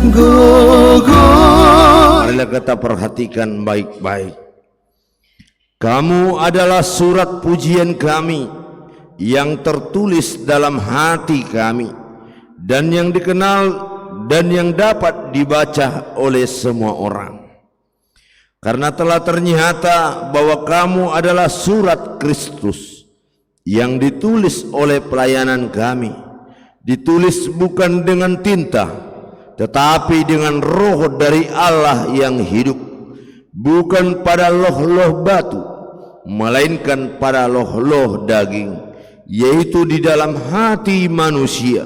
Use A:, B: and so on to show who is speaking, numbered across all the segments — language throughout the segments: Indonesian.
A: gugur. Marilah kita perhatikan baik-baik. Kamu adalah surat pujian kami yang tertulis dalam hati kami dan yang dikenal dan yang dapat dibaca oleh semua orang. Karena telah ternyata bahwa kamu adalah surat Kristus yang ditulis oleh pelayanan kami, ditulis bukan dengan tinta tetapi dengan roh dari Allah yang hidup, bukan pada loh-loh batu melainkan pada loh-loh daging, yaitu di dalam hati manusia.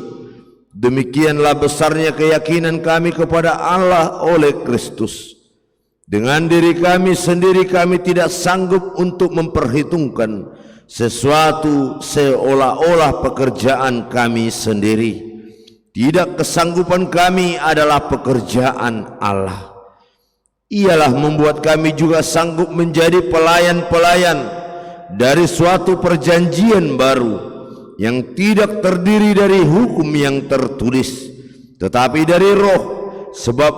A: Demikianlah besarnya keyakinan kami kepada Allah oleh Kristus. Dengan diri kami sendiri kami tidak sanggup untuk memperhitungkan sesuatu seolah-olah pekerjaan kami sendiri. Tidak, kesanggupan kami adalah pekerjaan Allah. Ialah membuat kami juga sanggup menjadi pelayan-pelayan dari suatu perjanjian baru yang tidak terdiri dari hukum yang tertulis, tetapi dari roh. Sebab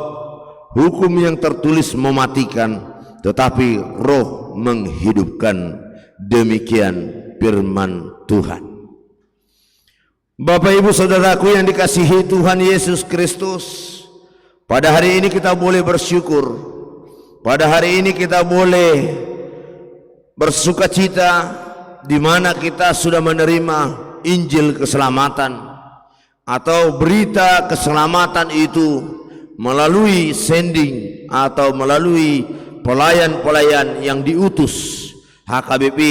A: hukum yang tertulis mematikan, tetapi roh menghidupkan. Demikian firman Tuhan. Bapak Ibu Saudaraku yang dikasihi Tuhan Yesus Kristus, pada hari ini kita boleh bersyukur. Pada hari ini kita boleh bersukacita di mana kita sudah menerima Injil keselamatan atau berita keselamatan itu melalui sending atau melalui pelayan-pelayan yang diutus HKBP.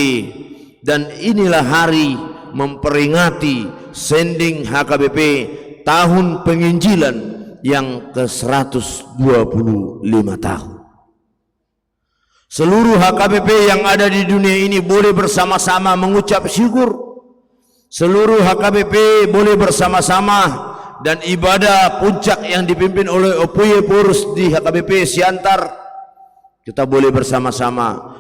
A: Dan inilah hari memperingati sending HKBP tahun penginjilan yang ke-125 tahun. Seluruh HKBP yang ada di dunia ini boleh bersama-sama mengucap syukur. Seluruh HKBP boleh bersama-sama dan ibadah puncak yang dipimpin oleh Opuye Purus di HKBP Siantar. Kita boleh bersama-sama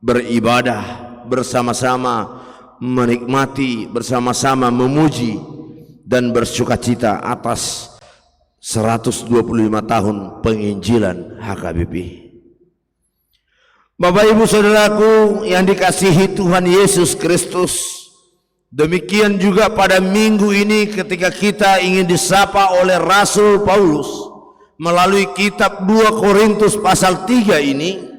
A: beribadah, bersama-sama menikmati, bersama-sama memuji dan bersukacita atas 125 tahun penginjilan HKBP. Bapak Ibu Saudaraku yang dikasihi Tuhan Yesus Kristus, demikian juga pada minggu ini ketika kita ingin disapa oleh Rasul Paulus melalui kitab 2 Korintus pasal 3 ini,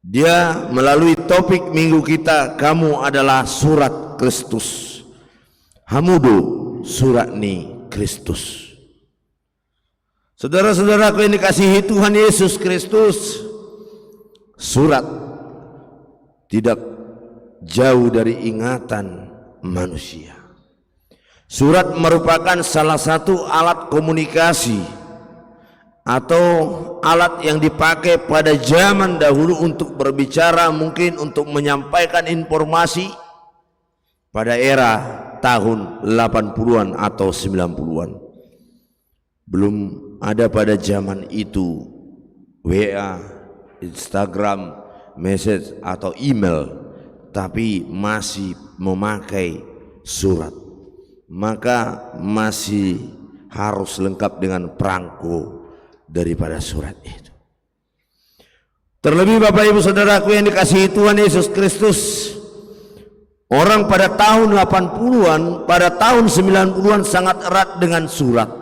A: dia melalui topik minggu kita, kamu adalah surat Kristus. Hamudu surat ni Kristus. Saudara-saudaraku yang dikasihi Tuhan Yesus Kristus, surat tidak jauh dari ingatan manusia. Surat merupakan salah satu alat komunikasi atau alat yang dipakai pada zaman dahulu untuk berbicara, mungkin untuk menyampaikan informasi pada era tahun 80-an atau 90-an. Belum ada pada zaman itu WA, Instagram, message atau email, tapi masih memakai surat. Maka masih harus lengkap dengan perangko daripada surat itu. Terlebih Bapak Ibu Saudaraku yang dikasihi Tuhan Yesus Kristus, orang pada tahun 80-an, pada tahun 90-an sangat erat dengan surat.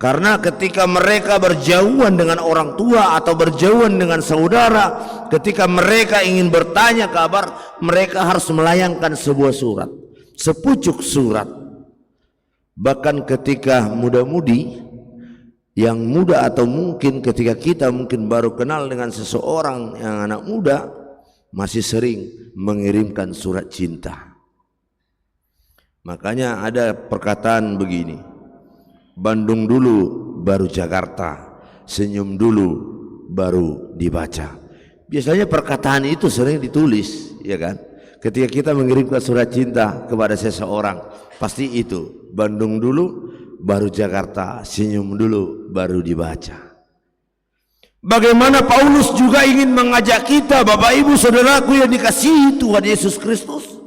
A: Karena ketika mereka berjauhan dengan orang tua atau berjauhan dengan saudara, ketika mereka ingin bertanya kabar, mereka harus melayangkan sebuah surat, sepucuk surat. Bahkan ketika muda-mudi yang muda atau mungkin ketika kita mungkin baru kenal dengan seseorang yang anak muda, masih sering mengirimkan surat cinta. Makanya ada perkataan begini, Bandung dulu baru Jakarta, senyum dulu baru dibaca. Biasanya perkataan itu sering ditulis, ya kan? Ketika kita mengirimkan surat cinta kepada seseorang, pasti itu, Bandung dulu baru Jakarta, senyum dulu baru dibaca. Bagaimana Paulus juga ingin mengajak kita, Bapak Ibu Saudaraku yang dikasihi Tuhan Yesus Kristus,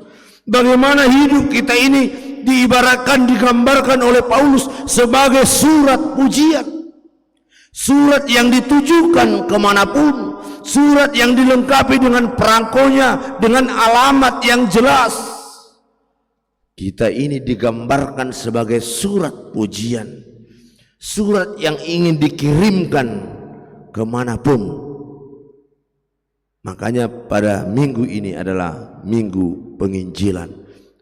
A: bagaimana hidup kita ini diibaratkan, digambarkan oleh Paulus sebagai surat pujian. Surat yang ditujukan kemanapun, surat yang dilengkapi dengan perangkonya, dengan alamat yang jelas. Kita ini digambarkan sebagai surat pujian, surat yang ingin dikirimkan kemanapun. Makanya pada minggu ini adalah minggu penginjilan,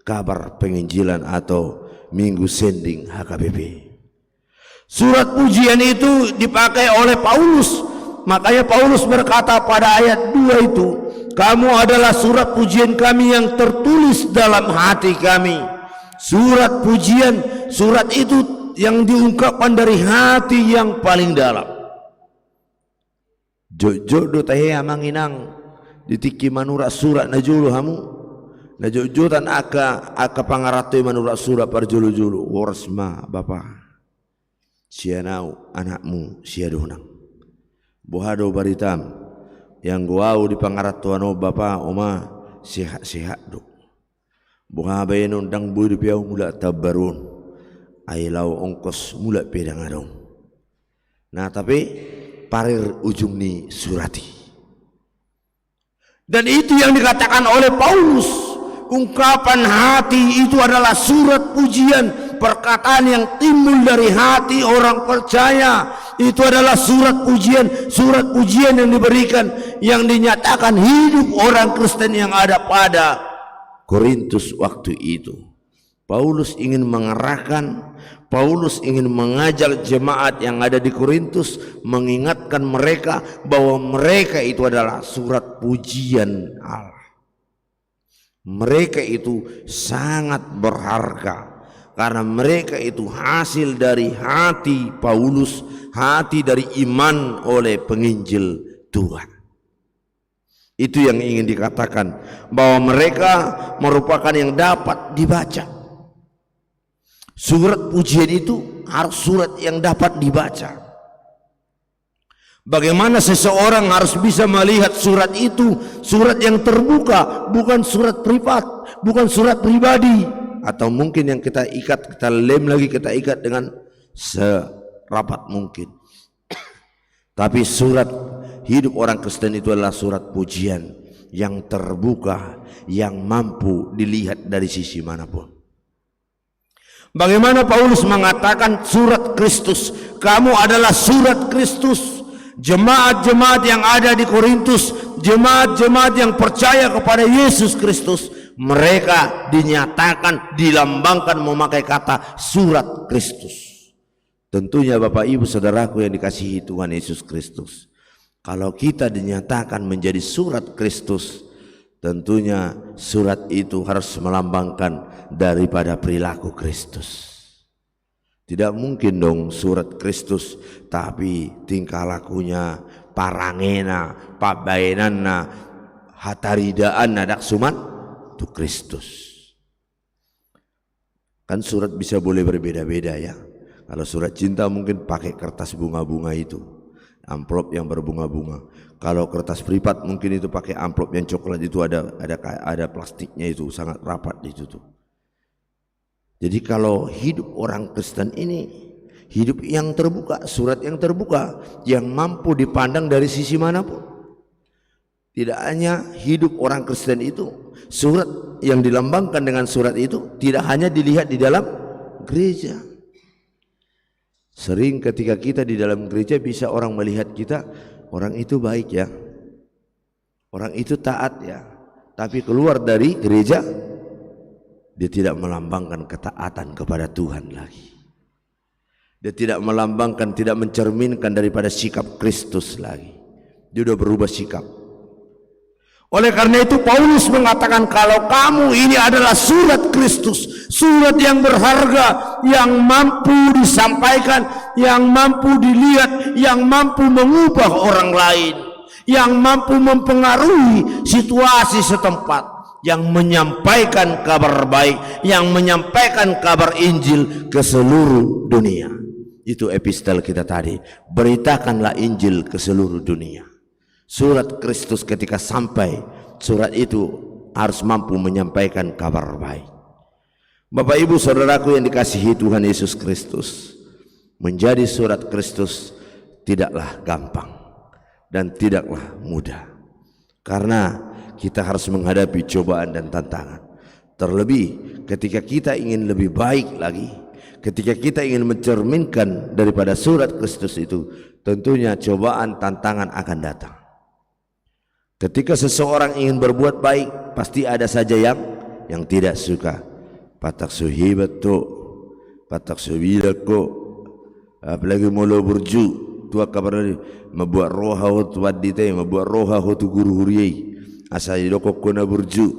A: kabar penginjilan atau minggu sending HKBP. Surat pujian itu dipakai oleh Paulus. Makanya Paulus berkata pada ayat 2 itu, kamu adalah surat pujian kami yang tertulis dalam hati kami. Surat pujian, surat itu yang diungkapkan dari hati yang paling dalam. Jojo do tahe amanginang ditiki manura surat najulu hamu na jojo tan aka pangaratu manura surat parjulu-julu warsma bapa sianau anakmu siadunang bohado baritam yang guau di pangaratuano bapa oma sehat-sehat do boha bayenon dang bui piau mula tabarun ailau ongkos mula pedang adong. Nah tapi parir ujung ni surati. Dan itu yang dikatakan oleh Paulus, ungkapan hati itu adalah surat pujian, perkataan yang timbul dari hati orang percaya. Itu adalah surat pujian yang diberikan, yang dinyatakan hidup orang Kristen yang ada pada Korintus waktu itu. Paulus ingin mengarahkan, Paulus ingin mengajak jemaat yang ada di Korintus, mengingatkan mereka bahwa mereka itu adalah surat pujian Allah. Mereka itu sangat berharga karena mereka itu hasil dari hati Paulus, hati dari iman oleh penginjil Tuhan. Itu yang ingin dikatakan, bahwa mereka merupakan yang dapat dibaca. Surat pujian itu harus surat yang dapat dibaca. Bagaimana seseorang harus bisa melihat surat itu, surat yang terbuka, bukan surat privat, bukan surat pribadi, atau mungkin yang kita ikat, kita lem lagi, kita ikat dengan serapat mungkin. Tapi surat hidup orang Kristen itu adalah surat pujian yang terbuka, yang mampu dilihat dari sisi manapun. Bagaimana Paulus mengatakan surat Kristus, kamu adalah surat Kristus. Jemaat-jemaat yang ada di Korintus, jemaat-jemaat yang percaya kepada Yesus Kristus, mereka dinyatakan, dilambangkan memakai kata surat Kristus. Tentunya Bapak Ibu Saudaraku yang dikasihi Tuhan Yesus Kristus, kalau kita dinyatakan menjadi surat Kristus, tentunya surat itu harus melambangkan daripada perilaku Kristus. Tidak mungkin dong surat Kristus tapi tingkah lakunya parangena, pabaenana, hataridaan nadak suman itu Kristus. Kan surat bisa boleh berbeda-beda ya. Kalau surat cinta mungkin pakai kertas bunga-bunga itu, amplop yang berbunga-bunga. Kalau kertas privat mungkin itu pakai amplop yang coklat itu, ada plastiknya itu sangat rapat itu tuh. Jadi kalau hidup orang Kristen ini hidup yang terbuka, surat yang terbuka, yang mampu dipandang dari sisi manapun. Tidak hanya hidup orang Kristen itu, surat yang dilambangkan dengan surat itu tidak hanya dilihat di dalam gereja. Sering ketika kita di dalam gereja bisa orang melihat kita, orang itu baik ya, orang itu taat ya, tapi keluar dari gereja dia tidak melambangkan ketaatan kepada Tuhan lagi. Dia tidak melambangkan, tidak mencerminkan daripada sikap Kristus lagi. Dia sudah berubah sikap. Oleh karena itu Paulus mengatakan kalau kamu ini adalah surat Kristus, surat yang berharga, yang mampu disampaikan, yang mampu dilihat, yang mampu mengubah orang lain, yang mampu mempengaruhi situasi setempat, yang menyampaikan kabar baik, yang menyampaikan kabar Injil ke seluruh dunia. Itu epistel kita tadi, beritakanlah Injil ke seluruh dunia. Surat Kristus ketika sampai, surat itu harus mampu menyampaikan kabar baik. Bapak Ibu saudaraku yang dikasihi Tuhan Yesus Kristus, menjadi surat Kristus tidaklah gampang dan tidaklah mudah, karena kita harus menghadapi cobaan dan tantangan. Terlebih ketika kita ingin lebih baik lagi, ketika kita ingin mencerminkan daripada surat Kristus itu, tentunya cobaan tantangan akan datang. Ketika seseorang ingin berbuat baik, pasti ada saja yang tidak suka. Patak suhibat tu, patak suhibat ko, apalagi mula burju, tua kabar membuat roha tu wadite, membuat roha tu guru huriai, asal didokok kena burju,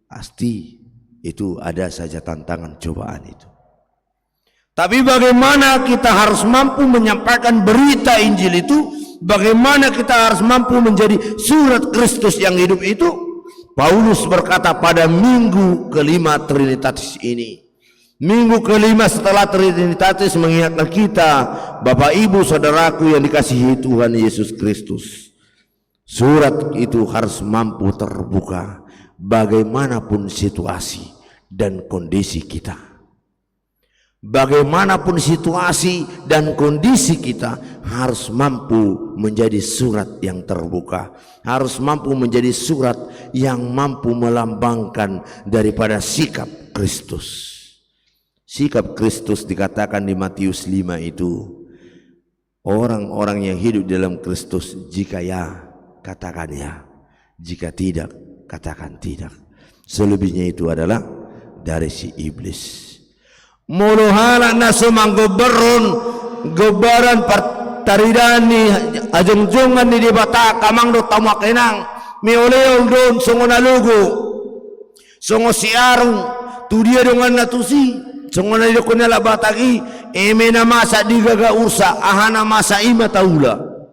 A: pasti itu ada saja tantangan cobaan itu. Tapi bagaimana kita harus mampu menyampaikan berita Injil itu? Bagaimana kita harus mampu menjadi surat Kristus yang hidup itu? Paulus berkata pada minggu kelima Trinitatis ini, minggu kelima setelah Trinitatis, mengingatkan kita, Bapak Ibu saudaraku yang dikasihi Tuhan Yesus Kristus, surat itu harus mampu terbuka bagaimanapun situasi dan kondisi kita. Bagaimanapun situasi dan kondisi kita harus mampu menjadi surat yang terbuka, harus mampu menjadi surat yang mampu melambangkan daripada sikap Kristus. Sikap Kristus dikatakan di Matius 5 itu, orang-orang yang hidup dalam Kristus, jika ya katakan ya, jika tidak katakan tidak. Selebihnya itu adalah dari si iblis. Muluhala na sumanggoberon gobaran partaridani ajungjongan ni di bata kamang do tamakenang mioleo don songo nalugo songo siarung tu dia dengan natusi songo na do kunala batagi emena masa digaga ursa ahana masa ima taula.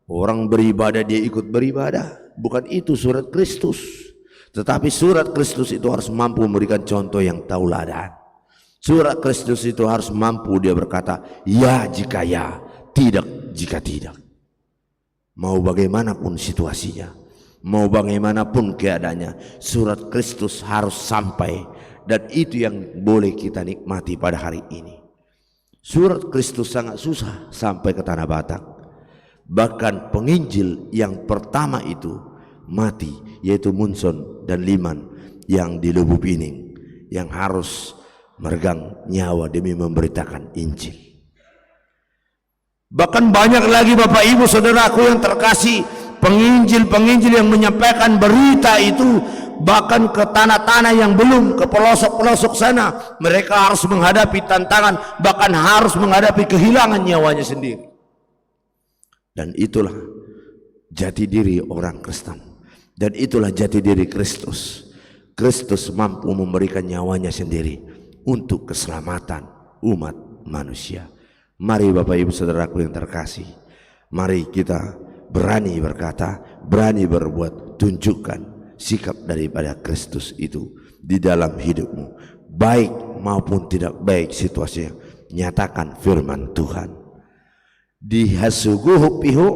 A: Orang beribadah dia ikut beribadah, bukan itu surat Kristus. Tetapi surat Kristus itu harus mampu memberikan contoh yang tauladan. Surat Kristus itu harus mampu dia berkata ya jika ya, tidak jika tidak. Mau bagaimanapun situasinya, mau bagaimanapun keadaannya, surat Kristus harus sampai, dan itu yang boleh kita nikmati pada hari ini. Surat Kristus sangat susah sampai ke Tanah Batak. Bahkan penginjil yang pertama itu mati, yaitu Munson dan Liman yang di Lubu Pining, yang harus meregang nyawa demi memberitakan Injil. Bahkan banyak lagi Bapak Ibu saudaraku yang terkasih, penginjil-penginjil yang menyampaikan berita itu bahkan ke tanah-tanah yang belum, ke pelosok-pelosok sana, mereka harus menghadapi tantangan, bahkan harus menghadapi kehilangan nyawanya sendiri. Dan itulah jati diri orang Kristen, dan itulah jati diri Kristus. Kristus mampu memberikan nyawanya sendiri untuk keselamatan umat manusia. Mari Bapak Ibu saudaraku yang terkasih, mari kita berani berkata, berani berbuat, tunjukkan sikap daripada Kristus itu di dalam hidupmu, baik maupun tidak baik situasinya. Nyatakan firman Tuhan. Di hasuguh piho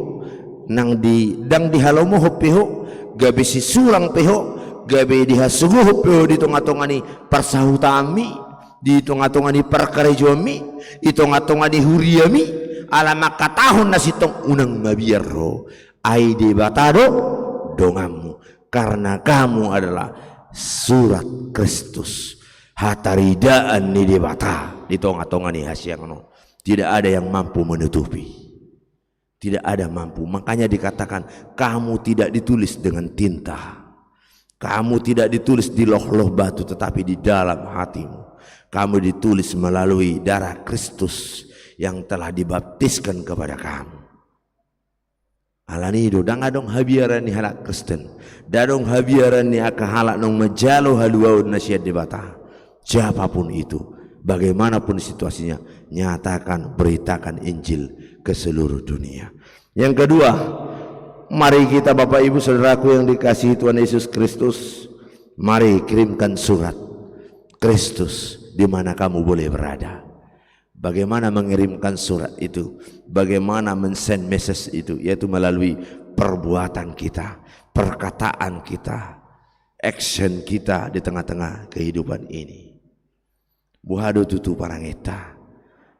A: nang di dang di halomo piho gabe si surang piho gabe di hasuguh piho di tonga-tongani persahutami, di tonga-tongani perkarejomi, di tonga-tongani huriami, alamak katahon na sitong unang mabiyarro ay di batado dongamu, karena kamu adalah surat Kristus. Hataridaan ni di bata di tonga-tongani hasyangno. Tidak ada yang mampu menutupi, tidak ada mampu. Makanya dikatakan kamu tidak ditulis dengan tinta, kamu tidak ditulis di loh-loh batu, tetapi di dalam hatimu. Kamu ditulis melalui darah Kristus yang telah dibaptiskan kepada kamu. Alanido dang adong habiaran ni halak Kristen, dadong habiaran ni akahalak nong majalo haluaun nasihat dibata. Siapapun itu, bagaimanapun situasinya, nyatakan, beritakan Injil ke seluruh dunia. Yang kedua, mari kita Bapak Ibu saudaraku yang dikasihi Tuhan Yesus Kristus, mari kirimkan surat Kristus di mana kamu boleh berada. Bagaimana mengirimkan surat itu? Bagaimana men-send message itu? Yaitu melalui perbuatan kita, perkataan kita, action kita di tengah-tengah kehidupan ini. buhado tutu parangeta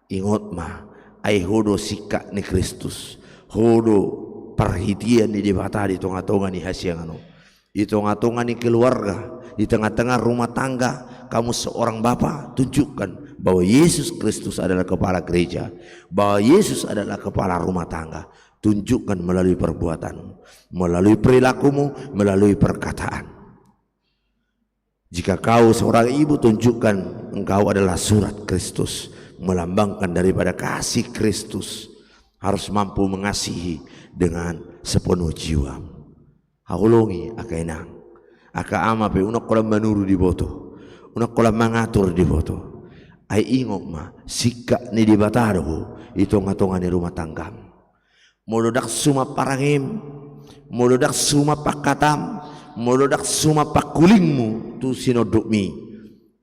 A: ingot ma ai hodo sikka ni Kristus hodo perhatian di debata di tonga-tonga ni hasiangano di tonga-tonga ni keluarga di tengah-tengah rumah tangga kamu seorang bapa tunjukkan bahwa Yesus Kristus adalah kepala gereja, bahwa Yesus adalah kepala rumah tangga. Tunjukkan melalui perbuatanmu, melalui perilakumu, melalui perkataan. Jika kau seorang ibu, tunjukkan engkau adalah surat Kristus, melambangkan daripada kasih Kristus. Harus mampu mengasihi dengan sepenuh jiwa. Haulongi akainang, aka ama pe unak kolam manuru di boto, unak kolam mengatur di boto. Ai ingok ma sikka ni di bataro itu ngatongan di rumah tanggam. Molodak suma parangim, molodak suma pakatam, molodak suma pakulingmu tu sinodukmi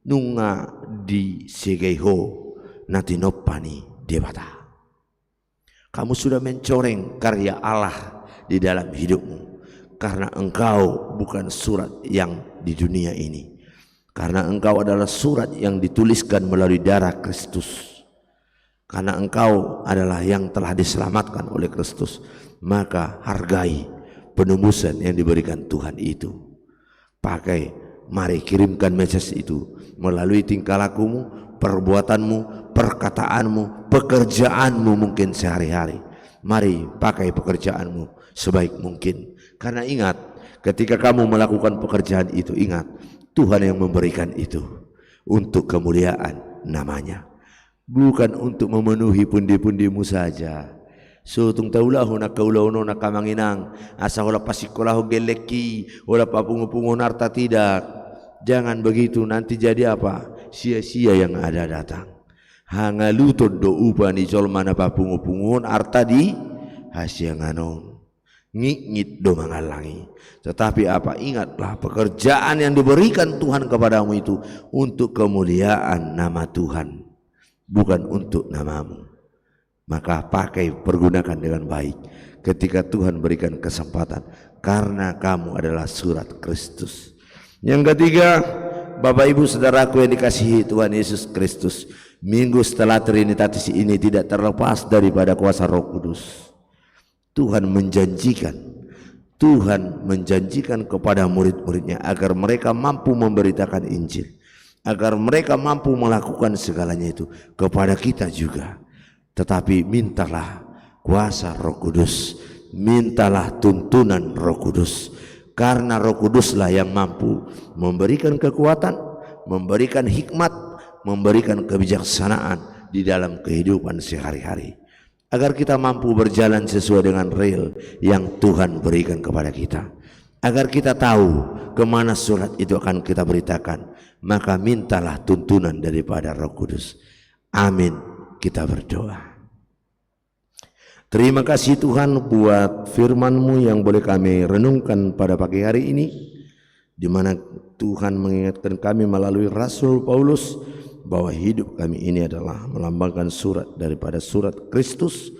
A: nunga di segeho nati nopani debata. Kamu sudah mencoreng karya Allah di dalam hidupmu karena engkau bukan surat yang di dunia ini, karena engkau adalah surat yang dituliskan melalui darah Kristus. Karena engkau adalah yang telah diselamatkan oleh Kristus, maka hargai penembusan yang diberikan Tuhan itu. Pakai, mari kirimkan message itu melalui tingkah lakumu, perbuatanmu, perkataanmu, pekerjaanmu mungkin sehari-hari. Mari pakai pekerjaanmu sebaik mungkin. Karena ingat, ketika kamu melakukan pekerjaan itu, ingat Tuhan yang memberikan itu untuk kemuliaan namanya. Bukan untuk memenuhi pundi-pundimu saja. Sutung taulahu nak kaulahu nak kamanginang asa hola pasikolahu geleki hola papungu-pungu narta, tidak. Jangan begitu, nanti jadi apa? Sia-sia yang ada datang. Hangalutod do upani jolmana papungu-pungun arta di hasianganon. Ngit-ngit do mangalangi. Tetapi apa? Ingatlah pekerjaan yang diberikan Tuhan kepadamu itu untuk kemuliaan nama Tuhan, bukan untuk namamu. Maka pakai, pergunakan dengan baik ketika Tuhan berikan kesempatan, karena kamu adalah surat Kristus. Yang ketiga, Bapak Ibu Saudaraku yang dikasihi Tuhan Yesus Kristus, minggu setelah Trinitatis ini tidak terlepas daripada kuasa Roh Kudus. Tuhan menjanjikan kepada murid-muridnya agar mereka mampu memberitakan Injil, agar mereka mampu melakukan segalanya itu kepada kita juga. Tetapi mintalah kuasa Roh Kudus, mintalah tuntunan Roh Kudus, karena Roh Kuduslah yang mampu memberikan kekuatan, memberikan hikmat, memberikan kebijaksanaan di dalam kehidupan sehari-hari, agar kita mampu berjalan sesuai dengan rel yang Tuhan berikan kepada kita, agar kita tahu kemana surat itu akan kita beritakan. Maka mintalah tuntunan daripada Roh Kudus. Amin. Kita berdoa. Terima kasih Tuhan buat firman-Mu yang boleh kami renungkan pada pagi hari ini, di mana Tuhan mengingatkan kami melalui Rasul Paulus bahwa hidup kami ini adalah melambangkan surat daripada surat Kristus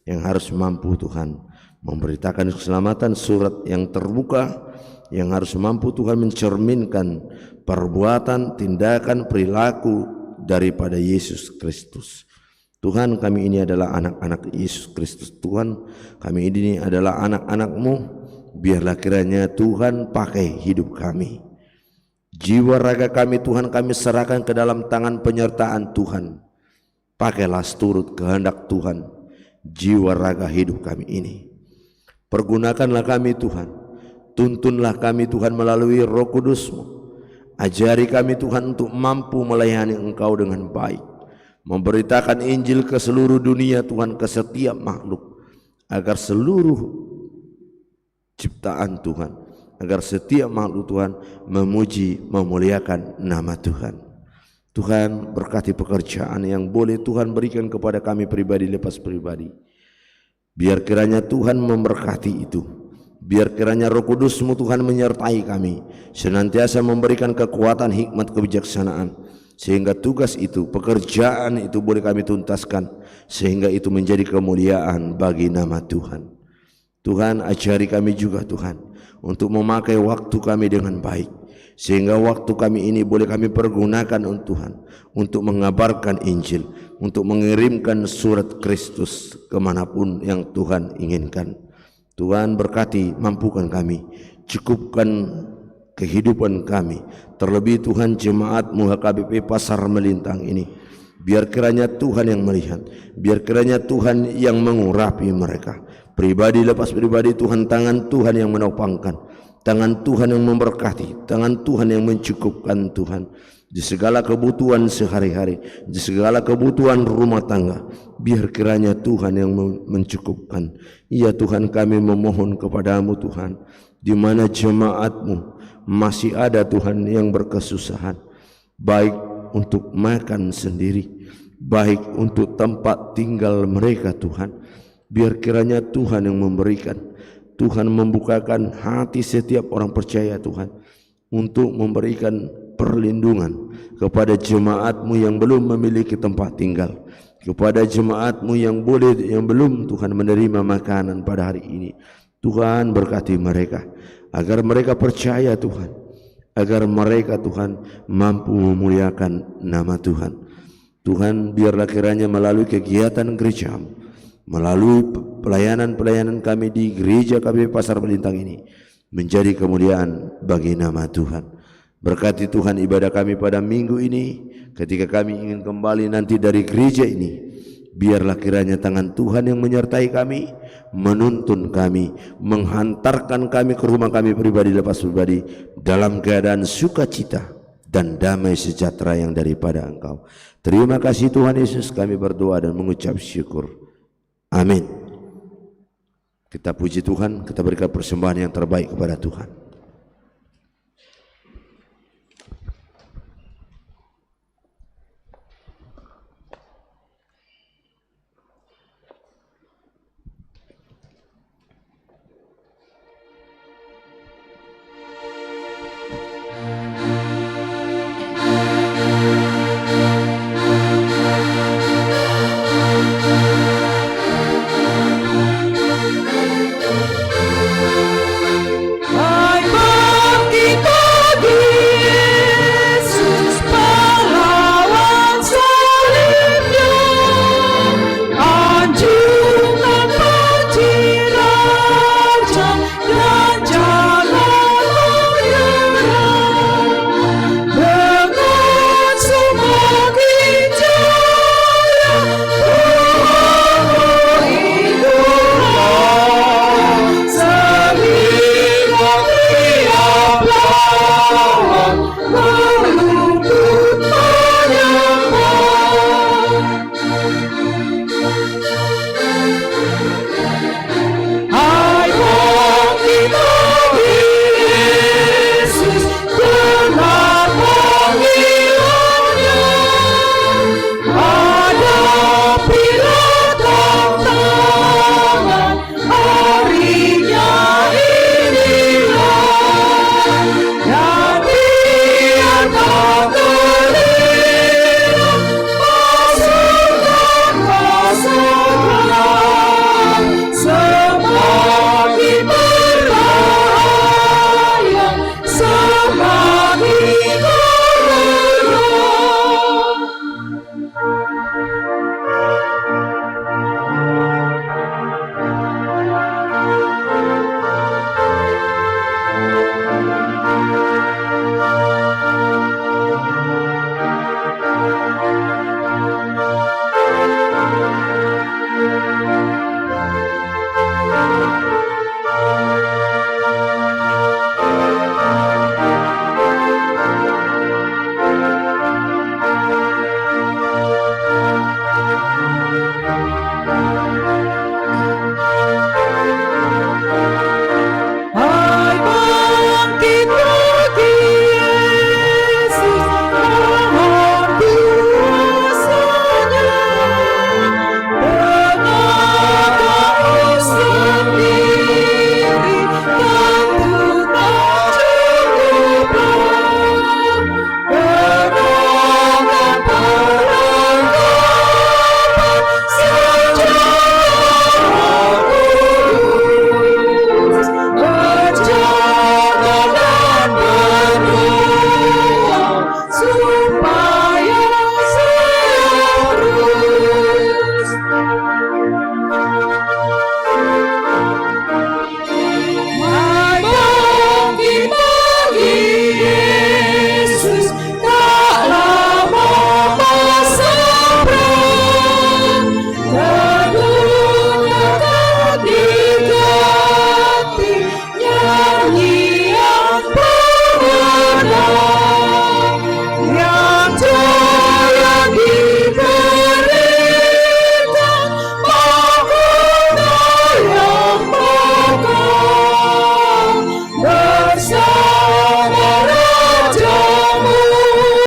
A: yang harus mampu Tuhan memberitakan keselamatan, surat yang terbuka yang harus mampu Tuhan mencerminkan perbuatan, tindakan, perilaku daripada Yesus Kristus. Tuhan, kami ini adalah anak-anak Yesus Kristus. Tuhan, kami ini adalah anak-anak-Mu. Biarlah kiranya Tuhan pakai hidup kami, jiwa raga kami Tuhan, kami serahkan ke dalam tangan penyertaan Tuhan. Pakailah seturut kehendak Tuhan jiwa raga hidup kami ini. Pergunakanlah kami Tuhan, tuntunlah kami Tuhan melalui Roh Kudus-Mu. Ajari kami Tuhan untuk mampu melayani Engkau dengan baik, memberitakan Injil ke seluruh dunia Tuhan, ke setiap makhluk, agar seluruh ciptaan Tuhan, agar setiap makhluk Tuhan memuji, memuliakan nama Tuhan. Tuhan, berkati pekerjaan yang boleh Tuhan berikan kepada kami pribadi lepas pribadi. Biar kiranya Tuhan memberkati itu. Biar kiranya Roh Kudus-Mu Tuhan menyertai kami, senantiasa memberikan kekuatan, hikmat, kebijaksanaan, sehingga tugas itu, pekerjaan itu boleh kami tuntaskan, sehingga itu menjadi kemuliaan bagi nama Tuhan. Tuhan, ajari kami juga Tuhan untuk memakai waktu kami dengan baik. sehingga waktu kami ini boleh kami pergunakan Tuhan untuk mengabarkan Injil, untuk mengirimkan surat Kristus kemanapun yang Tuhan inginkan. Tuhan berkati, mampukan kami, cukupkan kehidupan kami, terlebih Tuhan jemaat-Mu HKBP Pasar Melintang ini. Biar kiranya Tuhan yang melihat, biar kiranya Tuhan yang mengurapi mereka, pribadi lepas pribadi. Tuhan, tangan Tuhan yang menopangkan, tangan Tuhan yang memberkati, tangan Tuhan yang mencukupkan Tuhan di segala kebutuhan sehari-hari, di segala kebutuhan rumah tangga. Biar kiranya Tuhan yang mencukupkan. Ya Tuhan, kami memohon kepadamu Tuhan, di mana jemaat-Mu masih ada Tuhan yang berkesusahan, baik untuk makan sendiri, baik untuk tempat tinggal mereka Tuhan. Biar kiranya Tuhan yang memberikan, Tuhan membukakan hati setiap orang percaya Tuhan, untuk memberikan perlindungan kepada jemaat-Mu yang belum memiliki tempat tinggal, kepada jemaat-Mu yang belum Tuhan menerima makanan pada hari ini. Tuhan berkati mereka, agar mereka percaya Tuhan, agar mereka Tuhan mampu memuliakan nama Tuhan. Tuhan, biarlah kiranya melalui kegiatan gereja-Mu, melalui pelayanan-pelayanan kami di gereja KBP Pasar Melintang ini, menjadi kemuliaan bagi nama Tuhan. Berkati Tuhan ibadah kami pada minggu ini, ketika kami ingin kembali nanti dari gereja ini. Biarlah kiranya tangan Tuhan yang menyertai kami, menuntun kami, menghantarkan kami ke rumah kami pribadi lepas pribadi dalam keadaan sukacita dan damai sejahtera yang daripada Engkau. Terima kasih Tuhan Yesus, kami berdoa dan mengucap syukur. Amin. Kita puji Tuhan, kita berikan persembahan yang terbaik kepada Tuhan.
B: apa